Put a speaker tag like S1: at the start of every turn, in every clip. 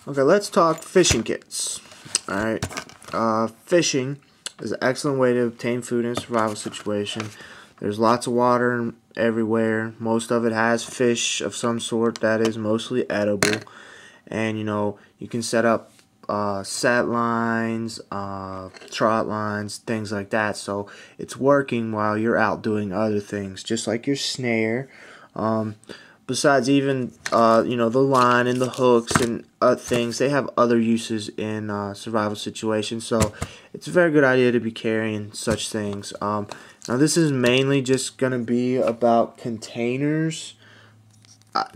S1: Okay, let's talk fishing kits. Alright, fishing is an excellent way to obtain food in a survival situation. There's lots of water everywhere. Most of it has fish of some sort that is mostly edible. And you can set up set lines, trot lines, things like that. So it's working while you're out doing other things, just like your snare. Besides even the line and the hooks and things, they have other uses in survival situations. So it's a very good idea to be carrying such things. Now this is mainly just going to be about containers,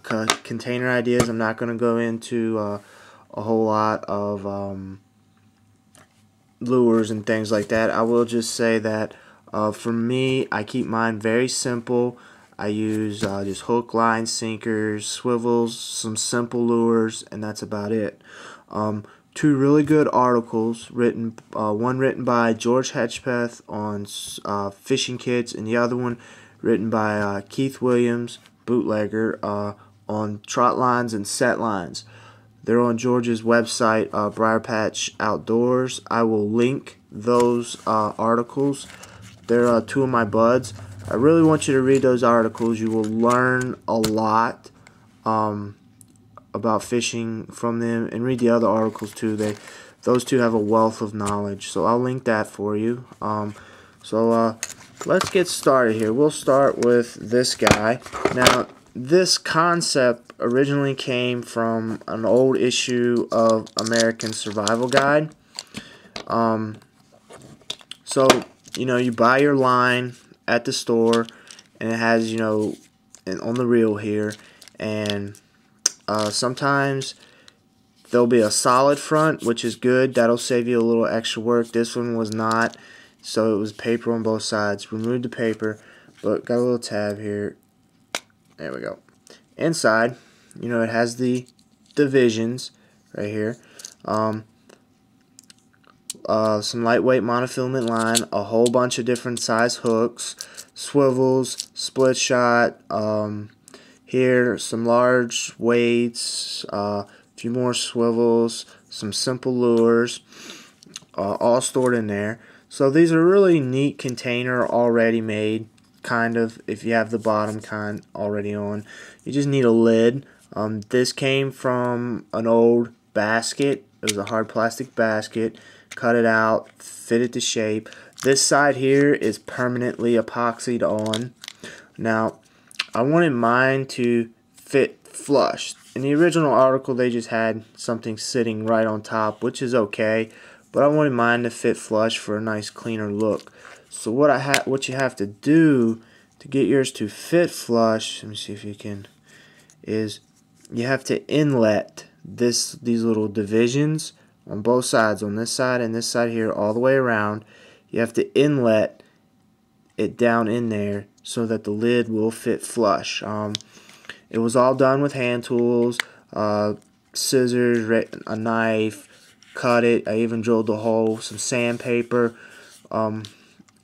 S1: container ideas. I'm not going to go into a whole lot of lures and things like that. I will just say that for me, I keep mine very simple. I use just hook, line, sinkers, swivels, some simple lures, and that's about it. Two really good articles written, one written by George Hedgepeth on fishing kits, and the other one written by Keith Williams, bootlegger, on trot lines and set lines. They're on George's website, Briarpatch Outdoors. I will link those articles. They're two of my buds. I really want you to read those articles. You will learn a lot about fishing from them, and read the other articles too. Those two have a wealth of knowledge, so I'll link that for you. Let's get started here. We'll start with this guy. Now, this concept originally came from an old issue of American Survival Guide. You buy your line at the store, and it has, and on the reel here, and sometimes there'll be a solid front, which is good. That'll save you a little extra work. This one was not, so it was paper on both sides. Removed the paper, but got a little tab here. There we go. Inside, it has the divisions right here. Some lightweight monofilament line, a whole bunch of different size hooks, swivels, split shot, here some large weights, a few more swivels, some simple lures, all stored in there. So these are really neat container, already made, kind of, if you have the bottom kind already on. You just need a lid. This came from an old basket. It was a hard plastic basket. Cut it out, fit it to shape. This side here is permanently epoxied on. Now, I wanted mine to fit flush. In the original article, they just had something sitting right on top, which is okay, but I wanted mine to fit flush for a nice cleaner look. So what you have to do to get yours to fit flush, let me see if you can, is you have to inlet these little divisions on both sides, on this side and this side here, all the way around. You have to inlet it down in there so that the lid will fit flush. It was all done with hand tools, scissors, a knife, cut it. I even drilled a hole, some sandpaper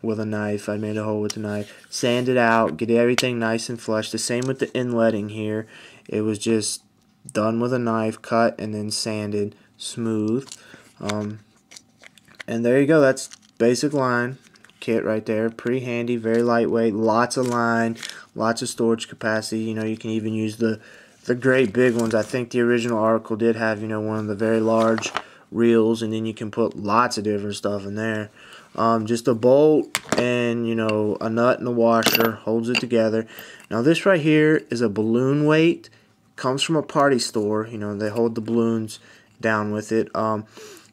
S1: with a knife. I made a hole with a knife. Sand it out, get everything nice and flush. The same with the inletting here. It was just done with a knife, cut and then sanded smooth. And there you go. That's basic line kit right there. Pretty handy, very lightweight, lots of line, lots of storage capacity. You can even use the great big ones. I think the original article did have, one of the very large reels, and then you can put lots of different stuff in there. Just a bolt and a nut and a washer holds it together. Now this right here is a balloon weight. Comes from a party store. They hold the balloons down with it.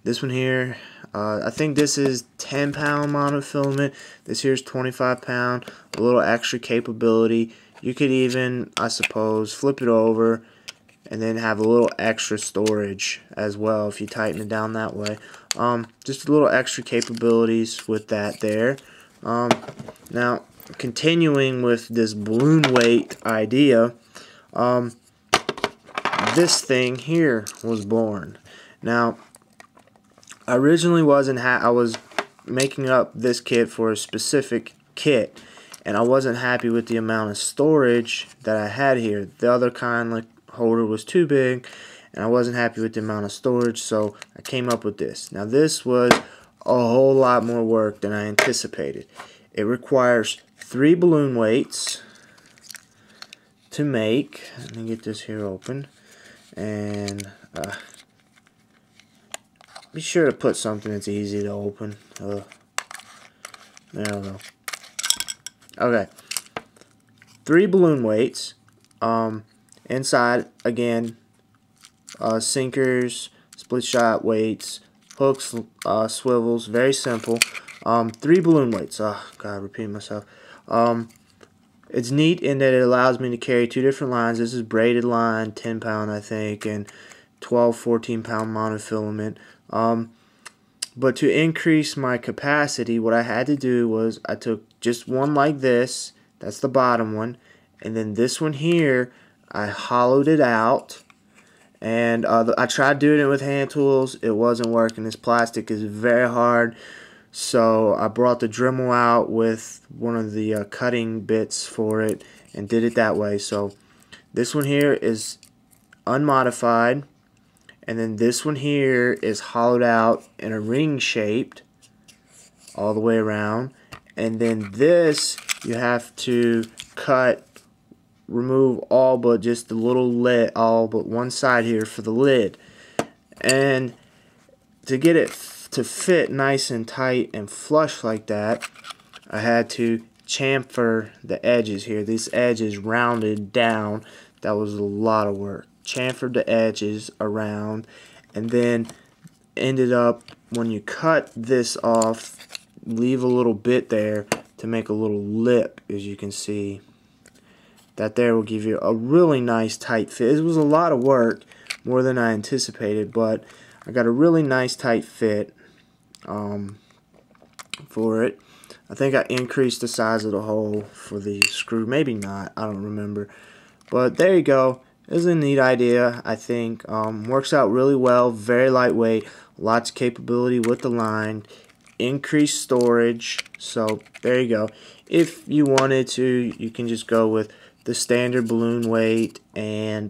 S1: This one here, I think this is 10-pound monofilament. This here is 25-pound. A little extra capability. You could even, I suppose, flip it over and then have a little extra storage as well if you tighten it down that way. Just a little extra capabilities with that there. Now, continuing with this balloon weight idea, this thing here was born. Now, I originally I was making up this kit for a specific kit, and I wasn't happy with the amount of storage that I had here. The other kind, like holder, was too big, and I wasn't happy with the amount of storage, so I came up with this. Now this was a whole lot more work than I anticipated. It requires 3 balloon weights to make. Let me get this here open, and be sure to put something that's easy to open. There we go. Okay, 3 balloon weights. Inside, again, sinkers, split shot weights, hooks, swivels. Very simple. 3 balloon weights. Oh God, repeating myself. It's neat in that it allows me to carry 2 different lines. This is braided line, 10 pound I think, and 12, 14 pound monofilament. But to increase my capacity, what I had to do was I took just one like this. That's the bottom one. And then this one here, I hollowed it out. And I tried doing it with hand tools. It wasn't working. This plastic is very hard. So I brought the Dremel out with one of the cutting bits for it and did it that way. So this one here is unmodified. And then this one here is hollowed out in a ring shaped all the way around. And then this you have to cut, remove all but just the little lid, all but one side here for the lid. And to get it to fit nice and tight and flush like that, I had to chamfer the edges here. This edge is rounded down. That was a lot of work. Chamfered the edges around, and then ended up, when you cut this off, leave a little bit there to make a little lip, as you can see. That there will give you a really nice tight fit. It was a lot of work, more than I anticipated, but I got a really nice tight fit for it. I think I increased the size of the hole for the screw. Maybe not. I don't remember. But there you go. This is a neat idea, I think. Works out really well. Very lightweight. Lots of capability with the line. Increased storage. So there you go. If you wanted to, you can just go with the standard balloon weight and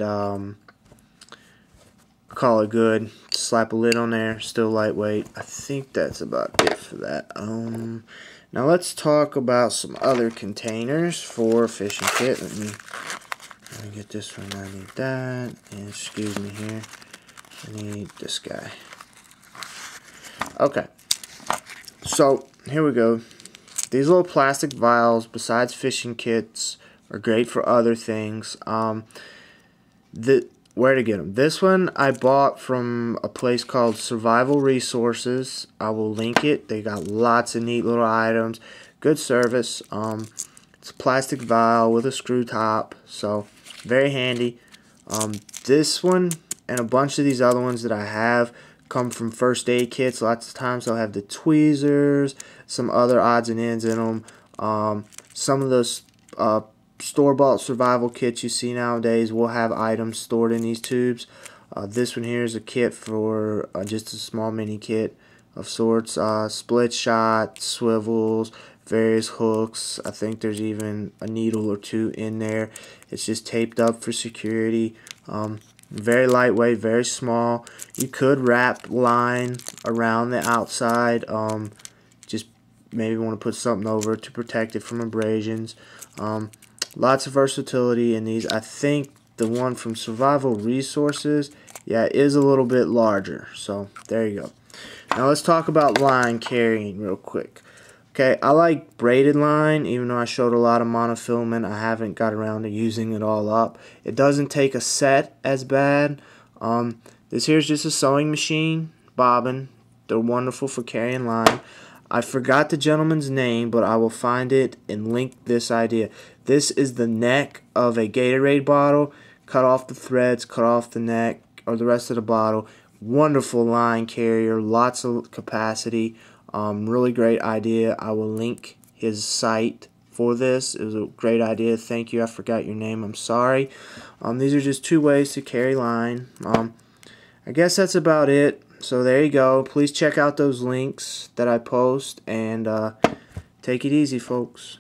S1: call it good. Slap a lid on there. Still lightweight. I think that's about it for that. Now let's talk about some other containers for fishing kit. Let me get this one. I need that. And excuse me here. I need this guy. Okay. So here we go. These little plastic vials, besides fishing kits, are great for other things. Where to get them? This one I bought from a place called Survival Resources. I will link it. They got lots of neat little items. Good service. It's a plastic vial with a screw top, so very handy. This one and a bunch of these other ones that I have come from first aid kits. Lots of times they'll have the tweezers, some other odds and ends in them. Some of those store-bought survival kits you see nowadays will have items stored in these tubes. This one here is a kit for just a small mini kit of sorts. Split shot, swivels, various hooks. I think there's even a needle or two in there. It's just taped up for security. Very lightweight, very small. You could wrap line around the outside. Just maybe want to put something over it to protect it from abrasions. Lots of versatility in these. I think the one from Survival Resources, yeah, is a little bit larger. So there you go. Now let's talk about line carrying real quick. Okay, I like braided line, even though I showed a lot of monofilament. I haven't got around to using it all up. It doesn't take a set as bad. This here's just a sewing machine, bobbin. They're wonderful for carrying line. I forgot the gentleman's name, but I will find it and link this idea. This is the neck of a Gatorade bottle. Cut off the threads, cut off the neck, or the rest of the bottle. Wonderful line carrier, lots of capacity. Really great idea. I will link his site for this. It was a great idea. Thank you. I forgot your name. I'm sorry. These are just 2 ways to carry line. I guess that's about it. So there you go. Please check out those links that I post, and take it easy, folks.